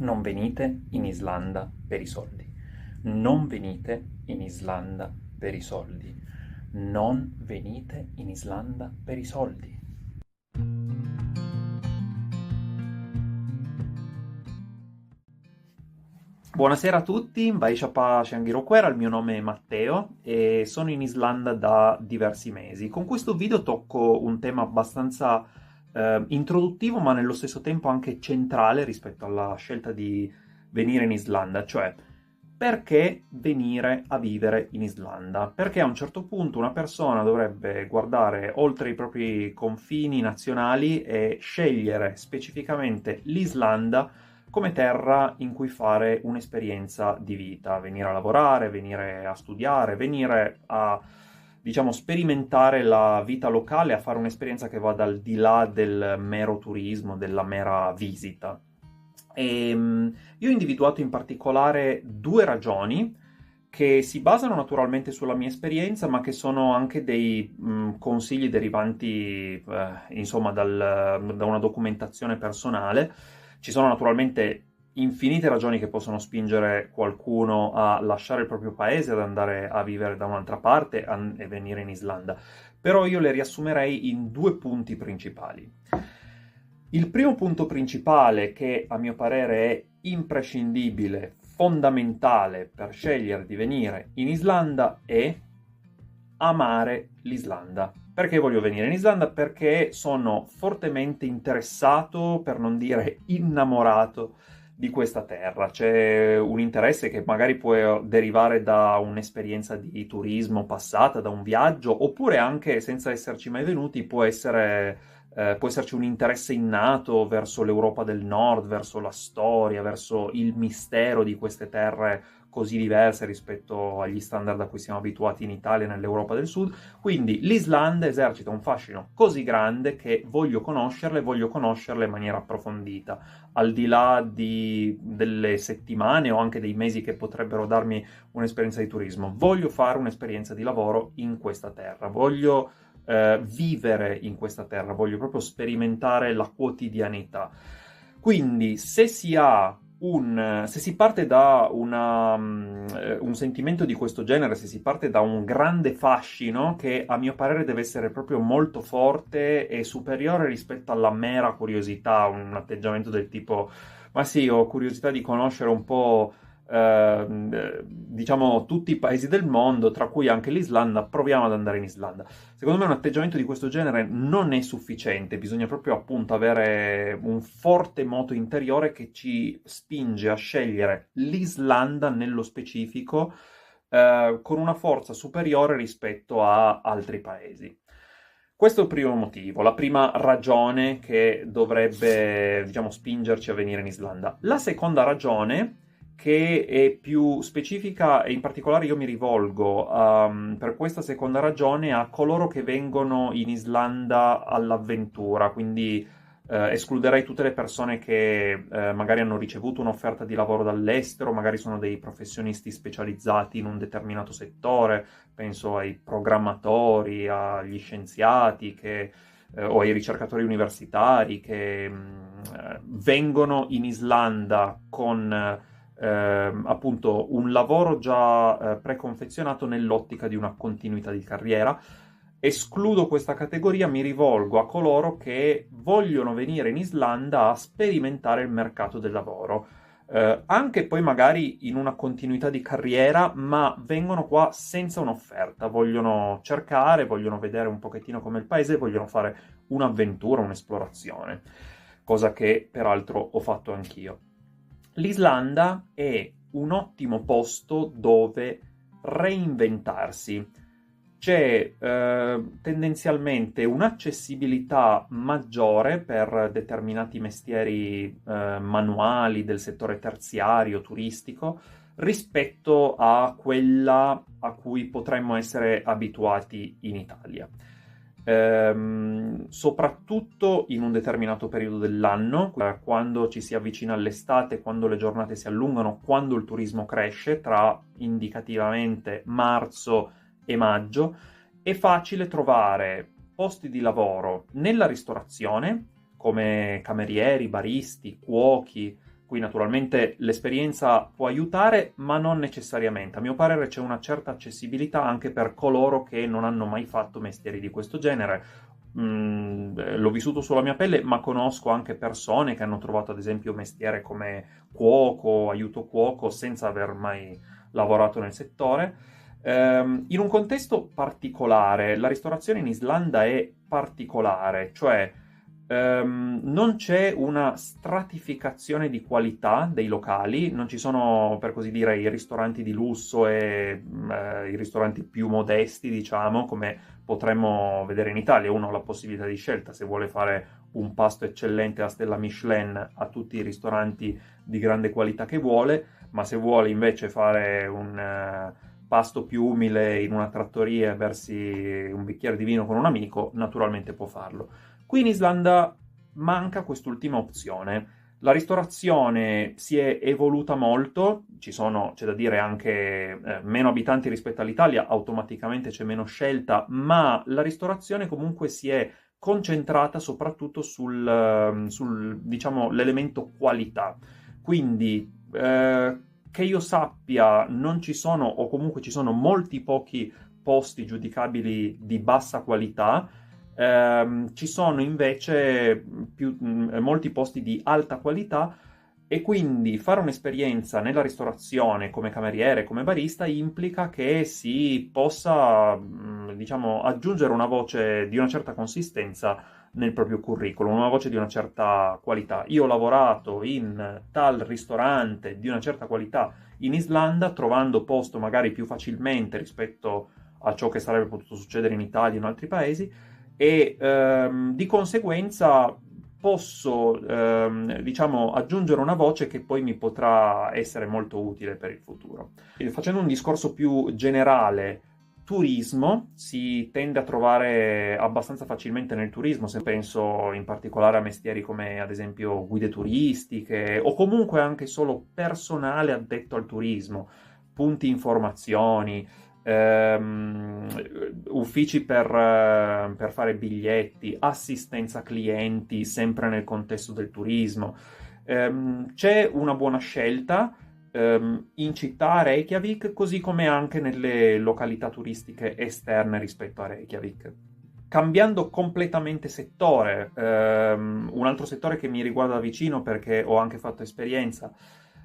Non venite in Islanda per i soldi. Non venite in Islanda per i soldi. Non venite in Islanda per i soldi. Buonasera a tutti, Vaishapa Shangiroquera, il mio nome è Matteo e sono in Islanda da diversi mesi. Con questo video tocco un tema abbastanza introduttivo, ma nello stesso tempo anche centrale rispetto alla scelta di venire in Islanda, cioè perché venire a vivere in Islanda? Perché a un certo punto una persona dovrebbe guardare oltre i propri confini nazionali e scegliere specificamente l'Islanda come terra in cui fare un'esperienza di vita, venire a lavorare, venire a studiare, venire a, diciamo, sperimentare la vita locale, a fare un'esperienza che vada al di là del mero turismo, della mera visita. Io ho individuato in particolare due ragioni che si basano naturalmente sulla mia esperienza, ma che sono anche dei consigli derivanti, insomma, da una documentazione personale. Ci sono naturalmente infinite ragioni che possono spingere qualcuno a lasciare il proprio paese, ad andare a vivere da un'altra parte e venire in Islanda. Però io le riassumerei in due punti principali. Il primo punto principale, che a mio parere è imprescindibile, fondamentale per scegliere di venire in Islanda, è amare l'Islanda. Perché voglio venire in Islanda? Perché sono fortemente interessato, per non dire innamorato, di questa terra. C'è un interesse che magari può derivare da un'esperienza di turismo passata, da un viaggio, oppure anche senza esserci mai venuti può esserci un interesse innato verso l'Europa del Nord, verso la storia, verso il mistero di queste terre così diverse rispetto agli standard a cui siamo abituati in Italia e nell'Europa del Sud. Quindi l'Islanda esercita un fascino così grande che voglio conoscerle in maniera approfondita, al di là delle settimane o anche dei mesi che potrebbero darmi un'esperienza di turismo. Voglio fare un'esperienza di lavoro in questa terra, voglio vivere in questa terra, voglio proprio sperimentare la quotidianità. Quindi, se si parte da un sentimento di questo genere, se si parte da un grande fascino che a mio parere deve essere proprio molto forte e superiore rispetto alla mera curiosità, un atteggiamento del tipo, ma sì, ho curiosità di conoscere un po', diciamo, tutti i paesi del mondo, tra cui anche l'Islanda, proviamo ad andare in Islanda. Secondo me un atteggiamento di questo genere non è sufficiente, bisogna proprio appunto avere un forte moto interiore che ci spinge a scegliere l'Islanda nello specifico, con una forza superiore rispetto a altri paesi. Questo è il primo motivo, la prima ragione che dovrebbe, diciamo, spingerci a venire in Islanda. La seconda ragione, che è più specifica, e in particolare io mi rivolgo per questa seconda ragione a coloro che vengono in Islanda all'avventura, quindi escluderei tutte le persone che magari hanno ricevuto un'offerta di lavoro dall'estero, magari sono dei professionisti specializzati in un determinato settore, penso ai programmatori, agli scienziati o ai ricercatori universitari che vengono in Islanda con appunto un lavoro già preconfezionato nell'ottica di una continuità di carriera. Escludo questa categoria, mi rivolgo a coloro che vogliono venire in Islanda a sperimentare il mercato del lavoro. Anche poi magari in una continuità di carriera, ma vengono qua senza un'offerta, vogliono cercare, vogliono vedere un pochettino come il paese, vogliono fare un'avventura, un'esplorazione, cosa che peraltro ho fatto anch'io. L'Islanda è un ottimo posto dove reinventarsi. C'è tendenzialmente un'accessibilità maggiore per determinati mestieri manuali del settore terziario, turistico, rispetto a quella a cui potremmo essere abituati in Italia. Soprattutto in un determinato periodo dell'anno, quando ci si avvicina all'estate, quando le giornate si allungano, quando il turismo cresce, tra indicativamente marzo e maggio, è facile trovare posti di lavoro nella ristorazione, come camerieri, baristi, cuochi, Qui naturalmente l'esperienza può aiutare, ma non necessariamente. A mio parere c'è una certa accessibilità anche per coloro che non hanno mai fatto mestieri di questo genere. L'ho vissuto sulla mia pelle, ma conosco anche persone che hanno trovato ad esempio mestiere come cuoco, aiuto cuoco, senza aver mai lavorato nel settore. In un contesto particolare, la ristorazione in Islanda è particolare, cioè non c'è una stratificazione di qualità dei locali, non ci sono, per così dire, i ristoranti di lusso e i ristoranti più modesti, diciamo, come potremmo vedere in Italia. Uno ha la possibilità di scelta, se vuole fare un pasto eccellente a stella Michelin, a tutti i ristoranti di grande qualità che vuole, ma se vuole invece fare un pasto più umile in una trattoria e bersi un bicchiere di vino con un amico, naturalmente può farlo. Qui in Islanda manca quest'ultima opzione. La ristorazione si è evoluta molto, c'è da dire anche meno abitanti rispetto all'Italia, automaticamente c'è meno scelta, ma la ristorazione comunque si è concentrata soprattutto sul diciamo, l'elemento qualità. Quindi, che io sappia, non ci sono, o comunque ci sono molti pochi posti giudicabili di bassa qualità. Ci sono invece molti posti di alta qualità e quindi fare un'esperienza nella ristorazione come cameriere, come barista, implica che si possa, diciamo, aggiungere una voce di una certa consistenza nel proprio curriculum, una voce di una certa qualità. Io ho lavorato in tal ristorante di una certa qualità in Islanda, trovando posto magari più facilmente rispetto a ciò che sarebbe potuto succedere in Italia e in altri paesi, e di conseguenza posso, diciamo, aggiungere una voce che poi mi potrà essere molto utile per il futuro. E facendo un discorso più generale, turismo si tende a trovare abbastanza facilmente nel turismo, se penso in particolare a mestieri come ad esempio guide turistiche o comunque anche solo personale addetto al turismo, punti informazioni, uffici per fare biglietti, assistenza clienti, sempre nel contesto del turismo. C'è una buona scelta in città a Reykjavik, così come anche nelle località turistiche esterne rispetto a Reykjavik. Cambiando completamente settore, un altro settore che mi riguarda da vicino perché ho anche fatto esperienza,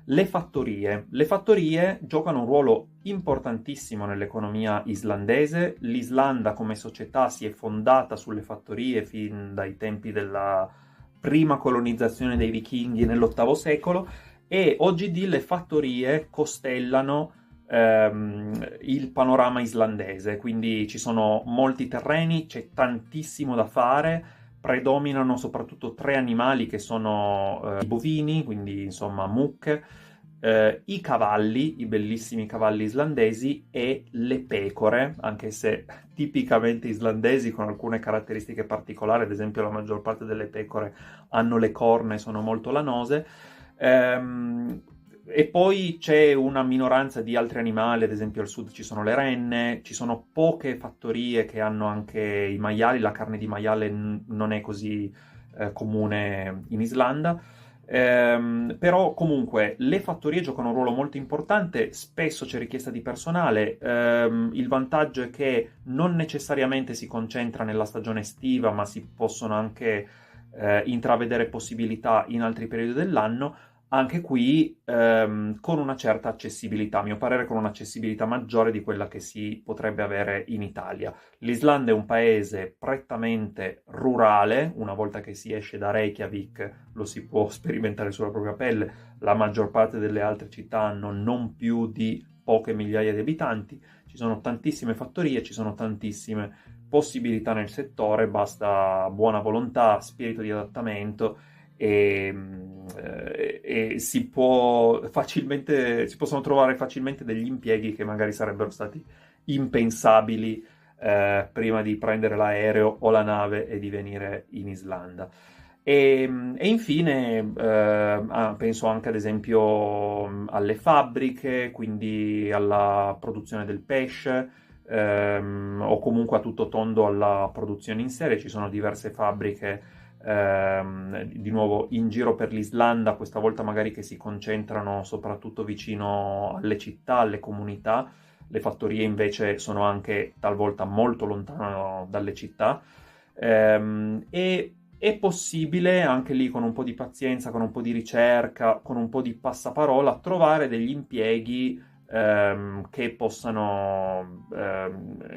le fattorie. Le fattorie giocano un ruolo importantissimo nell'economia islandese. L'Islanda come società si è fondata sulle fattorie fin dai tempi della prima colonizzazione dei vichinghi nell'VIII secolo e oggi le fattorie costellano il panorama islandese, quindi ci sono molti terreni, c'è tantissimo da fare, predominano soprattutto tre animali che sono i bovini, quindi insomma mucche, i cavalli, i bellissimi cavalli islandesi e le pecore, anche se tipicamente islandesi con alcune caratteristiche particolari, ad esempio la maggior parte delle pecore hanno le corna e sono molto lanose. E poi c'è una minoranza di altri animali, ad esempio al sud ci sono le renne, ci sono poche fattorie che hanno anche i maiali, la carne di maiale non è così comune in Islanda. Però comunque le fattorie giocano un ruolo molto importante, spesso c'è richiesta di personale, il vantaggio è che non necessariamente si concentra nella stagione estiva, ma si possono anche intravedere possibilità in altri periodi dell'anno, anche qui con una certa accessibilità, a mio parere con un'accessibilità maggiore di quella che si potrebbe avere in Italia. L'Islanda è un paese prettamente rurale, una volta che si esce da Reykjavik lo si può sperimentare sulla propria pelle, la maggior parte delle altre città hanno non più di poche migliaia di abitanti, ci sono tantissime fattorie, ci sono tantissime possibilità nel settore, basta buona volontà, spirito di adattamento e si possono trovare facilmente degli impieghi che magari sarebbero stati impensabili prima di prendere l'aereo o la nave e di venire in Islanda. E infine penso anche ad esempio alle fabbriche, quindi alla produzione del pesce, o comunque a tutto tondo alla produzione in serie. Ci sono diverse fabbriche di nuovo in giro per l'Islanda, questa volta magari che si concentrano soprattutto vicino alle città, alle comunità. Le fattorie invece sono anche talvolta molto lontano dalle città. E è possibile, anche lì con un po' di pazienza, con un po' di ricerca, con un po' di passaparola, trovare degli impieghi che possano,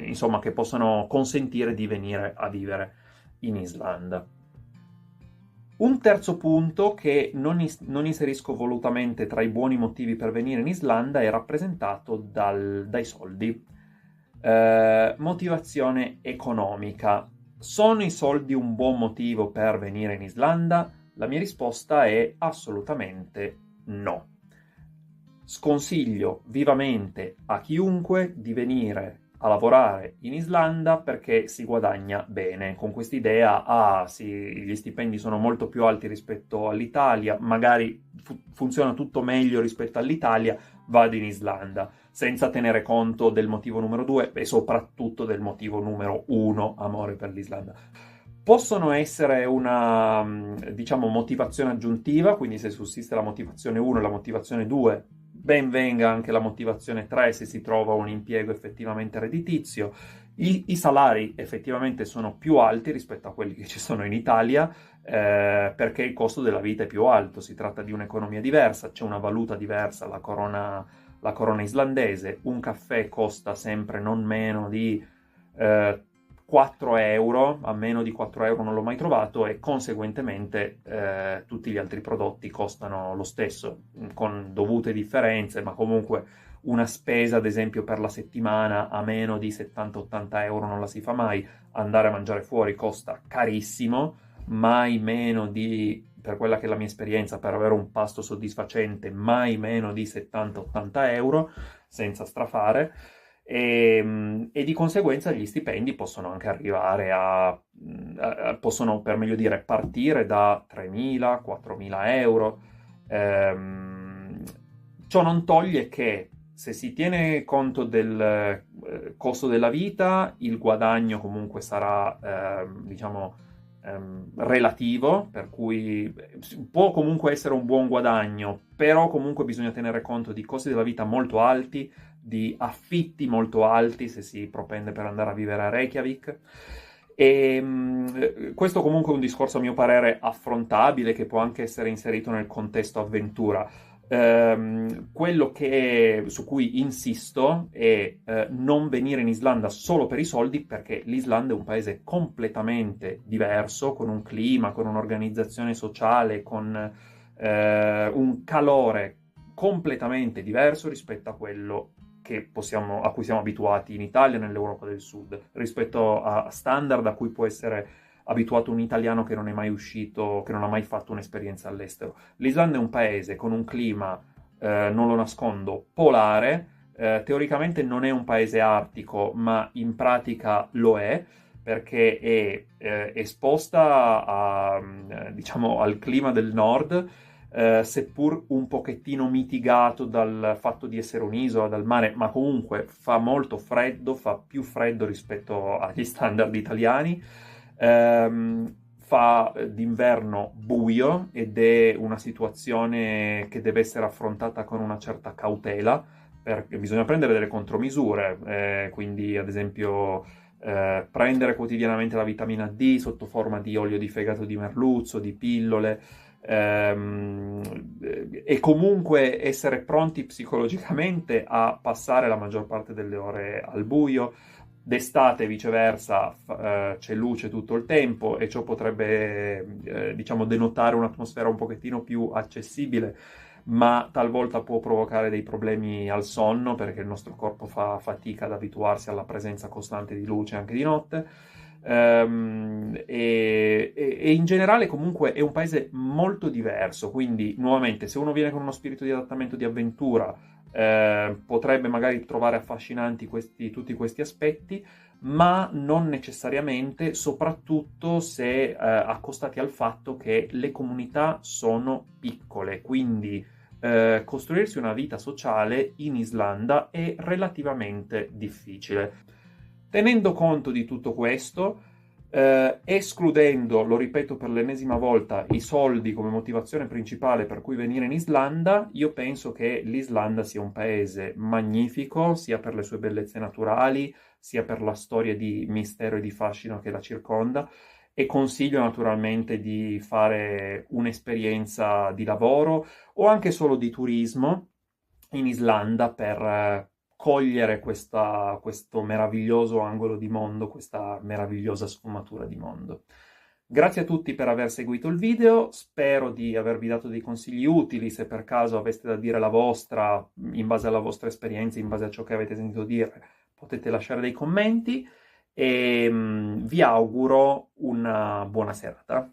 insomma, che possano consentire di venire a vivere in Islanda. Un terzo punto che non inserisco volutamente tra i buoni motivi per venire in Islanda è rappresentato dai soldi. Motivazione economica. Sono i soldi un buon motivo per venire in Islanda? La mia risposta è assolutamente no. Sconsiglio vivamente a chiunque di venire a lavorare in Islanda perché si guadagna bene. Con quest'idea, sì, gli stipendi sono molto più alti rispetto all'Italia, magari funziona tutto meglio rispetto all'Italia, vado in Islanda, senza tenere conto del motivo numero 2 e soprattutto del motivo numero 1, amore per l'Islanda. Possono essere una, diciamo, motivazione aggiuntiva, quindi se sussiste la motivazione 1 e la motivazione 2, ben venga anche la motivazione 3 se si trova un impiego effettivamente redditizio. I salari effettivamente sono più alti rispetto a quelli che ci sono in Italia, perché il costo della vita è più alto, si tratta di un'economia diversa, c'è una valuta diversa, la corona islandese. Un caffè costa sempre non meno di 4 euro, a meno di 4 euro non l'ho mai trovato, e conseguentemente tutti gli altri prodotti costano lo stesso, con dovute differenze, ma comunque una spesa, ad esempio, per la settimana a meno di 70-80 euro non la si fa mai. Andare a mangiare fuori costa carissimo, mai meno di, per quella che è la mia esperienza, per avere un pasto soddisfacente, mai meno di 70-80 euro, senza strafare. E di conseguenza gli stipendi possono anche arrivare possono, per meglio dire, partire da 3.000-4.000 euro. Ciò non toglie che se si tiene conto del costo della vita, il guadagno comunque sarà, diciamo, relativo, per cui può comunque essere un buon guadagno, però comunque bisogna tenere conto di costi della vita molto alti, di affitti molto alti se si propende per andare a vivere a Reykjavik. E questo comunque è un discorso a mio parere affrontabile, che può anche essere inserito nel contesto avventura. Quello su cui insisto è non venire in Islanda solo per i soldi, perché l'Islanda è un paese completamente diverso, con un clima, con un'organizzazione sociale, con un calore completamente diverso rispetto a quello a cui siamo abituati in Italia e nell'Europa del Sud, rispetto a standard a cui può essere abituato un italiano che non è mai uscito, che non ha mai fatto un'esperienza all'estero. L'Islanda è un paese con un clima, non lo nascondo, polare. Teoricamente non è un paese artico, ma in pratica lo è, perché è esposta diciamo, al clima del nord, seppur un pochettino mitigato dal fatto di essere un'isola, dal mare, ma comunque fa molto freddo, fa più freddo rispetto agli standard italiani. Fa d'inverno buio ed è una situazione che deve essere affrontata con una certa cautela, perché bisogna prendere delle contromisure, quindi ad esempio prendere quotidianamente la vitamina D sotto forma di olio di fegato di merluzzo, di pillole, e comunque essere pronti psicologicamente a passare la maggior parte delle ore al buio. D'estate, viceversa, c'è luce tutto il tempo e ciò potrebbe, diciamo, denotare un'atmosfera un pochettino più accessibile, ma talvolta può provocare dei problemi al sonno, perché il nostro corpo fa fatica ad abituarsi alla presenza costante di luce anche di notte. E in generale comunque è un paese molto diverso, quindi nuovamente se uno viene con uno spirito di adattamento, di avventura, potrebbe magari trovare affascinanti tutti questi aspetti, ma non necessariamente, soprattutto se accostati al fatto che le comunità sono piccole, quindi costruirsi una vita sociale in Islanda è relativamente difficile. Tenendo conto di tutto questo, escludendo, lo ripeto per l'ennesima volta, i soldi come motivazione principale per cui venire in Islanda, io penso che l'Islanda sia un paese magnifico, sia per le sue bellezze naturali, sia per la storia di mistero e di fascino che la circonda, e consiglio naturalmente di fare un'esperienza di lavoro o anche solo di turismo in Islanda per cogliere questo meraviglioso angolo di mondo, questa meravigliosa sfumatura di mondo. Grazie a tutti per aver seguito il video, spero di avervi dato dei consigli utili, se per caso aveste da dire la vostra, in base alla vostra esperienza, in base a ciò che avete sentito dire, potete lasciare dei commenti e vi auguro una buona serata.